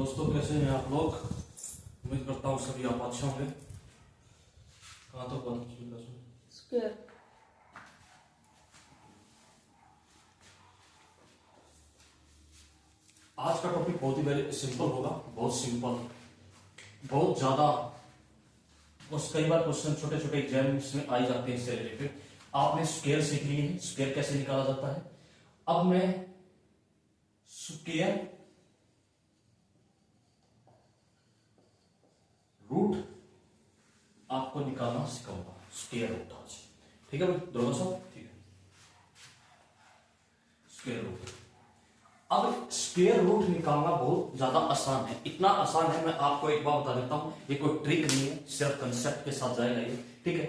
दोस्तों कैसे हैं आप लोग। उम्मीद करता हूँ सभी आप अच्छे होंगे। कहाँ तो बात स्क्वायर। आज का टॉपिक बहुत ही वेरी सिंपल होगा, बहुत सिंपल, बहुत ज्यादा। और कई बार क्वेश्चन छोटे छोटे एग्जाम्स में आ ही जाते हैं इससे रिलेटेड। आपने स्क्वायर सीख लिए है, स्क्वायर कैसे निकाला जाता है। अब मैं स्क्वायर रूट आपको निकालना सिखाऊंगा, स्क्वायर रूट आज। ठीक है भाई दोनों सब ठीक है। स्क्वायर रूट, अब स्क्वायर रूट निकालना बहुत ज्यादा आसान है, इतना आसान है मैं आपको एक बार बता देता हूं। ये कोई ट्रिक नहीं है, सिर्फ कंसेप्ट के साथ जाएगा ये, ठीक है।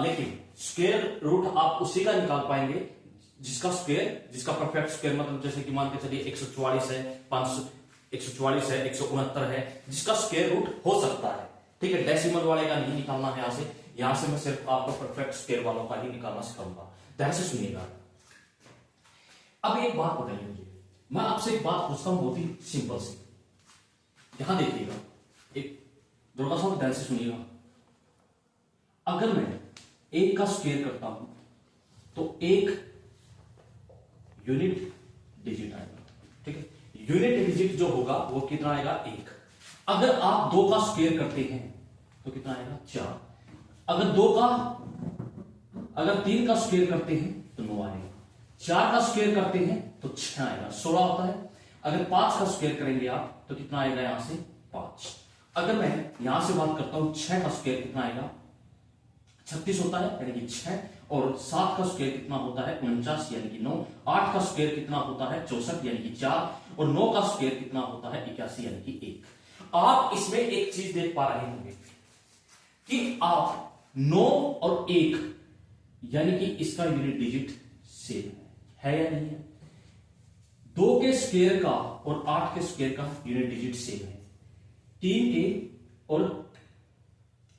लेकिन स्क्वायर रूट आप उसी का निकाल पाएंगे जिसका स्क्वायर, जिसका परफेक्ट स्क्वायर, मतलब जैसे कि मान के चलिए 144 है, 144 है, 169 है, जिसका स्क्वायर रूट हो सकता है, ठीक है। डेसिमल वाले का नहीं निकालना है यहां से मैं सिर्फ आपको परफेक्ट स्क्वायर वालों का ही निकालना सिखाऊंगा। ध्यान से सुनिएगा। अब एक बात बताइए मुझे, मैं आपसे एक बात पूछता हूं बहुत ही सिंपल सी, यहां देखिएगा, एक दोनों सा ध्यान से सुनिएगा। अगर मैं एक का स्क्वायर करता हूं तो एक यूनिट डिजिट आएगा, ठीक है। यूनिट डिजिट जो होगा वो कितना आएगा, एक। अगर आप दो का स्क्वायर करते हैं तो कितना आएगा, 4। अगर 3 का स्क्वायर करते हैं तो 9 आएगा। 4 का स्क्वायर करते हैं तो 6 आएगा, 16 होता है। अगर 5 का स्क्वायर करेंगे आप तो कितना आएगा, यहां से 5। अगर मैं यहां से बात करता हूं 6 का स्क्वायर कितना आएगा, 36 होता है, यानी कि 6। और 7 का स्क्वायर कितना होता है, 49 यानी कि 9। 8 का स्क्वायर कितना होता है, 64 यानी कि 4। और 9 का स्क्वायर कितना होता है, 81 यानी कि 1। आप इसमें एक चीज देख पा रहे होंगे कि आप 9 और 1 यानी कि इसका यूनिट डिजिट सेम है या नहीं है। 2 के स्क्वायर का और 8 के स्क्वायर का यूनिट डिजिट सेम है। 3 के और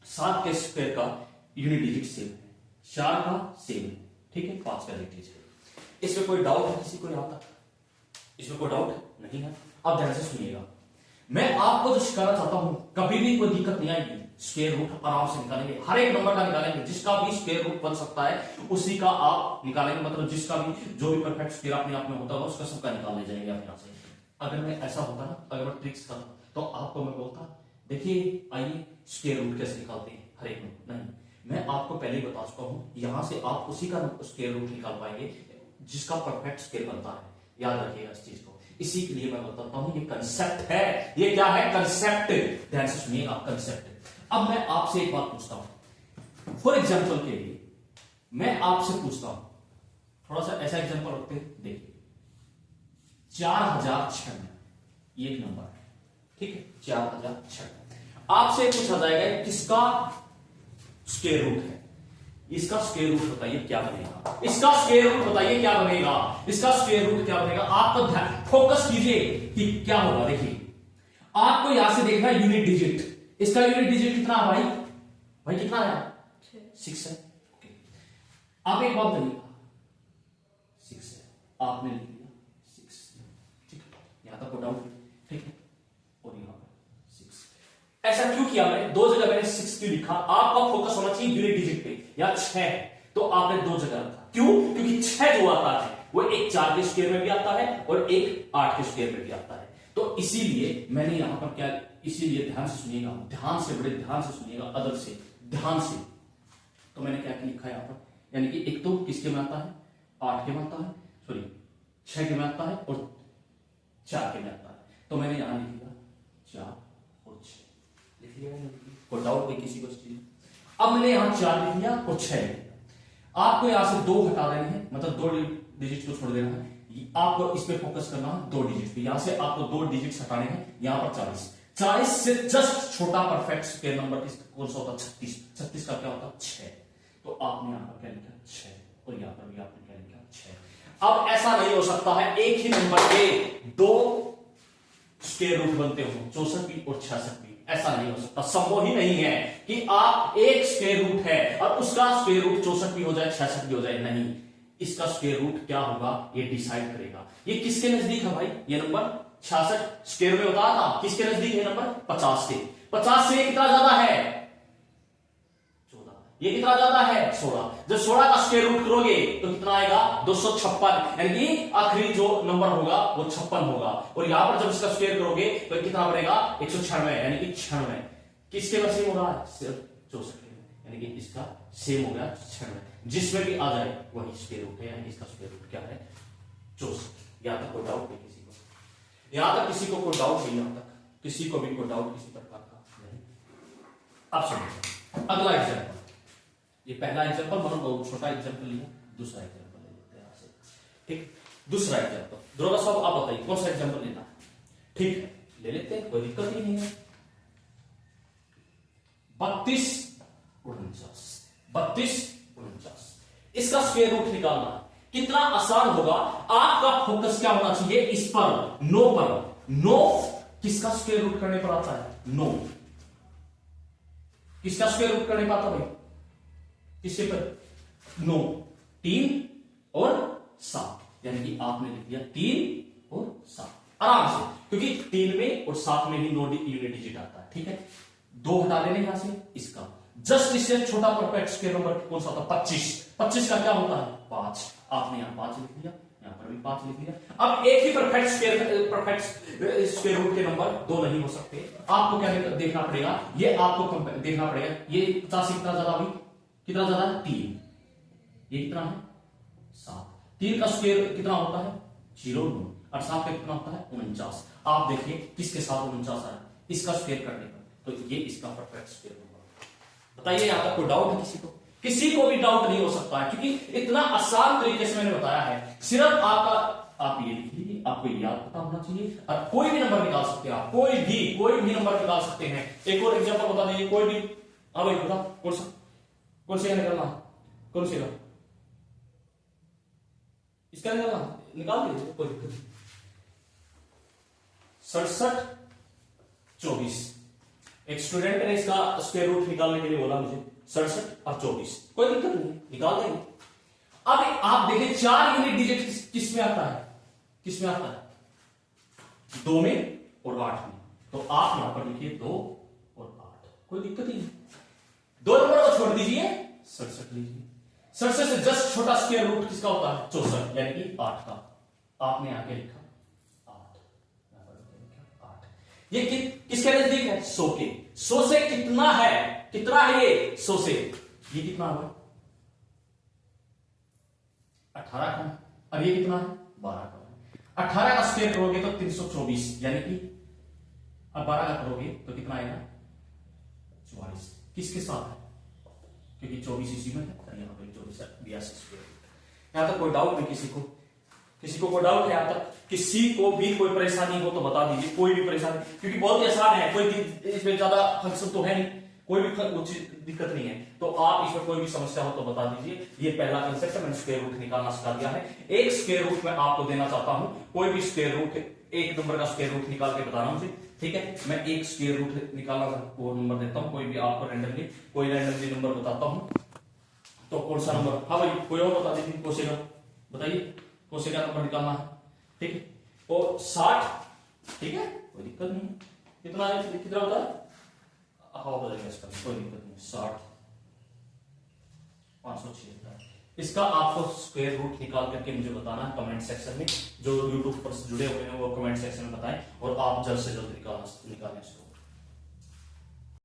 7 के स्क्वायर का यूनिट डिजिट सेम है। 4 का सेम है, ठीक है। 5 का यूनिट डिजिट है। इसमें कोई डाउट है किसी को यहां तक? इसमें कोई डाउट नहीं है। अब ध्यान से सुनिएगा, मैं आपको जो सिखाना चाहता हूं, कभी भी कोई दिक्कत नहीं आएगी। स्क्वायर रूट आराम से निकालेंगे, हर एक नंबर का निकालेंगे, जिसका भी स्क्वायर रूट बन सकता है उसी का आप निकालेंगे। मतलब जिसका भी जो भी परफेक्ट स्क्वायर अपने आप में होता है उसका सबका निकाल ले जाएंगे आप यहां से। अगर मैं ऐसा होता ना, अगर मैं ट्रिक्स करता तो आपको मैं बोलता देखिए आइए स्क्वायर रूट कैसे निकालते हैं हर एक में। नहीं, मैं आपको पहले ही बता चुका हूं, यहां से आप उसी का स्क्वायर रूट निकाल पाएंगे जिसका परफेक्ट स्क्वायर बनता है। याद रखिएगा इस चीज को। इसी के लिए मैं बताता हूं, ये कंसेप्ट है। ये क्या है, कंसेप्ट। ध्यान से सुनिएगा, कंसेप्ट। अब मैं आपसे एक बात पूछता हूं, फॉर एग्जाम्पल के लिए मैं आपसे पूछता हूं, थोड़ा सा ऐसा एग्जाम्पल रखते हैं, देखिए 4006 ये एक नंबर है, ठीक है। 4006 आपसे पूछा जाएगा किसका स्क्वायर रूट है। इसका स्क्वायर रूट बताइए क्या बनेगा, इसका स्क्वायर रूट बताइए क्या बनेगा, इसका स्क्वायर रूट क्या बनेगा। आपको ध्यान फोकस कीजिए कि क्या होगा। देखिए आपको यहां से देखना है यूनिट डिजिट। इसका यूनिट डिजिट कितना है भाई, भाई कितना है, 6 है। आप एक बात बताइएगा, 6 है, आपने लिख लिया 6, ठीक है। यहां तक डाउट, ठीक है। और यहां पर 6, ऐसा क्यों किया मैंने, दो जगह मैंने 6 क्यों लिखा। आपका फोकस होना चाहिए यूनिट डिजिट पे। या 6 है तो आपने 2 जगह रखा, क्यों, क्योंकि 6 जो आता है वो एक 4 के स्क्वायर में भी आता है और एक 8 के स्क्वायर में भी आता है। तो इसीलिए मैंने यहां पर क्या, इसीलिए ध्यान से सुनिएगा, ध्यान से, बड़े ध्यान से सुनिएगा, अदर से, ध्यान से। तो मैंने क्या लिखा है यहां पर, यानी कि एक तो किसके में आता है, 8 के में आता है, सॉरी 6 के में आता है और 4 के में आता है। तो मैंने यहां लिख दिया 4 और 6 लिख लिया। कोई डाउट नहीं किसी को इस चीज। अब मैंने यहां 4 लिख लिया और 6 लिख लिया। आपको यहां से 2 हटा देने हैं, मतलब 2 डिजिट को छोड़ देना है। आपको इस पे फोकस करना है, 2 डिजिट पे। यहां से आपको 2 डिजिट हटाने हैं। यहां पर 40 से जस्ट छोटा परफेक्ट स्क्वायर नंबर कौन सा होता है, 36। 36 का क्या होता है, 6। तो आपने यहां पर क्या लिखा, 6। और यहां पर भी आपने क्या लिखा, 6। अब ऐसा नहीं हो सकता है एक ही नंबर के 2 स्क्वायर रूट बनते हो, 64 भी और 66 भी। ऐसा नहीं हो सकता, संभव ही नहीं है कि आप एक स्क्वायर रूट है और उसका स्क्वायर रूट 64 भी हो जाए, 66 भी हो जाए। नहीं, इसका स्क्वायर रूट क्या होगा ये डिसाइड करेगा। ये किसके नजदीक है भाई, ये नंबर 66 स्क्वायर में बताया था किसके नजदीक है नंबर 50 के। 50 से कितना ज्यादा है 14, ये कितना ज्यादा है 16। जब 16 का स्क्वायर रूट करोगे तो कितना आएगा 256, यानी कि आखिरी जो नंबर होगा वो 56 होगा। और यहां पर जब इसका स्क्वायर करोगे तो कितना बनेगा 196, यानी कि 96 किसके वैसे हो रहा है सिर्फ 64, यानी कि इसका सेम हो गया 96, जिसमें भी आ जाए वही स्क्वायर रूट है, यानी इसका स्क्वायर रूट क्या है 64। यहां तक कोई डाउट नहीं किसी को, यहां तक किसी को कोई डाउट नहीं, यहां तक किसी को भी कोई डाउट किसी प्रकार का नहीं। अब सुनिए अगला एग्जाम्पल, ये पहला एग्जाम्पल मैंने बहुत छोटा एग्जाम्पल लिया, दूसरा एग्जाम्पल ले लेते हैं आपसे। ठीक, दूसरा एग्जाम्पल दरोगा साहब आप बताइए कौन सा एग्जाम्पल लेना है। ठीक है, ले लेते हैं, कोई दिक्कत ही नहीं है। 32 49, 32 49 इसका स्क्वायर रूट निकालना है। कितना आसान होगा, आपका फोकस क्या होना चाहिए इस पर, 9 पर। 9 किसका स्क्वायर रूट करने पर आता है 9, किसका स्क्वायर रूट करने पर आता है भाई, किसके पर 9, 3 और 7, यानी कि आपने लिख दिया 3 और 7 आराम से, क्योंकि 3 में और 7 में ही 9 यूनिट डिजिट आता है। ठीक है, 2 हटा देने यहां से, इसका जस्ट इससे छोटा परफेक्ट स्क्वायर नंबर कौन सा होता है 25। 25 का क्या होता है 5, आपने यहां 5 लिख दिया, यहां पर भी 5 लिख दिया। अब एक ही परफेक्ट स्क्वायर रूट के नंबर 2 नहीं हो सकते, आपको क्या देखना पड़ेगा, ये आपको देखना पड़ेगा, ये 50 से कितना ज्यादा हुई, कितना ज्यादा है 3, ये कितना है 7, 3 का स्क्वायर कितना होता है 0 और 7 का कितना होता है 49। आप देखिए किसके साथ 49 आया, इसका स्क्वायर करने पर, तो ये इसका परफेक्ट स्क्वायर होगा। बताइए यहां तक कोई डाउट है किसी को, किसी को भी डाउट नहीं हो सकता है, क्योंकि इतना आसान तरीके से मैंने बताया है। सिर्फ आपका आप ये लिख लीजिए, आपको याद पता होना चाहिए, और कोई भी नंबर निकाल सकते हैं आप, कोई भी नंबर निकाल सकते हैं। एक और एग्जांपल बता दीजिए, कोई भी, हाँ भाई बता कौन से निकालना, कौन से का इसका निकाल दीजिए, कोई दिक्कत नहीं। 67 24, एक स्टूडेंट ने इसका स्क्वायर रूट निकालने के लिए बोला मुझे, 67 और 24, कोई दिक्कत नहीं, निकाल देंगे। अब आप देखिए 4 यूनिट डिजिट किस में आता है, किस में आता है 2 में और 8 में, तो आप यहां पर लिखिए 2 और 8, कोई दिक्कत ही नहीं। 2 नंबर को छोड़ दीजिए, 67 लीजिए। 67 से जस्ट छोटा स्क्वायर रूट किसका होता है 64, यानी कि 8 का, आपने आगे लिखा 8, यहां पर लिखा 8। ये किसके नजदीक है 100 के, 100 से कितना है ये 100 से, ये कितना होगा 18 का, और ये कितना है 12 का। 18 का स्क्वायर करोगे तो 324, यानी कि अब 12 का करोगे तो कितना आएगा 44, किसके साथ है, क्योंकि 24 इसी में है, और यहां पर 24 82 स्क्वायर। यहां तक कोई डाउट नहीं किसी को, कोई डाउट है यहां तक, किसी को भी कोई परेशानी हो तो बता दीजिए, कोई भी परेशानी, क्योंकि बहुत ही आसान है, कोई इसमें ज्यादा फंक्शन तो है नहीं, कोई भी दिक्कत नहीं है, तो आप इसमें कोई भी समस्या हो तो बता दीजिए। ये पहला कंसेप्ट है, मैंने स्क्वायर रूट निकालना सिखा दिया है। एक स्क्वायर रूट मैं आपको देना चाहता हूं, कोई भी स्क्वायर रूट, एक नंबर का स्क्वायर रूट निकाल के बताना मुझे, ठीक है। मैं एक स्क्वायर रूट निकालना वो नंबर देता हूं, कोई भी आपको रैंडमली नंबर बताता हूं, तो कौन सा नंबर, हाँ भाई कोई और बता दीजिए, कौन से का बताइए, कौन से का नंबर निकालना है, ठीक है। और 60, ठीक है, कोई दिक्कत नहीं, कितना होता है, हाँ बदलेगा इसका, कोई दिक्कत नहीं, 60 576। इसका आपको स्क्वायर रूट निकाल करके मुझे बताना है कमेंट सेक्शन में, जो यूट्यूब पर जुड़े हुए हैं वो कमेंट सेक्शन में बताएं, और आप जल्द से जल्द निकालें इसको।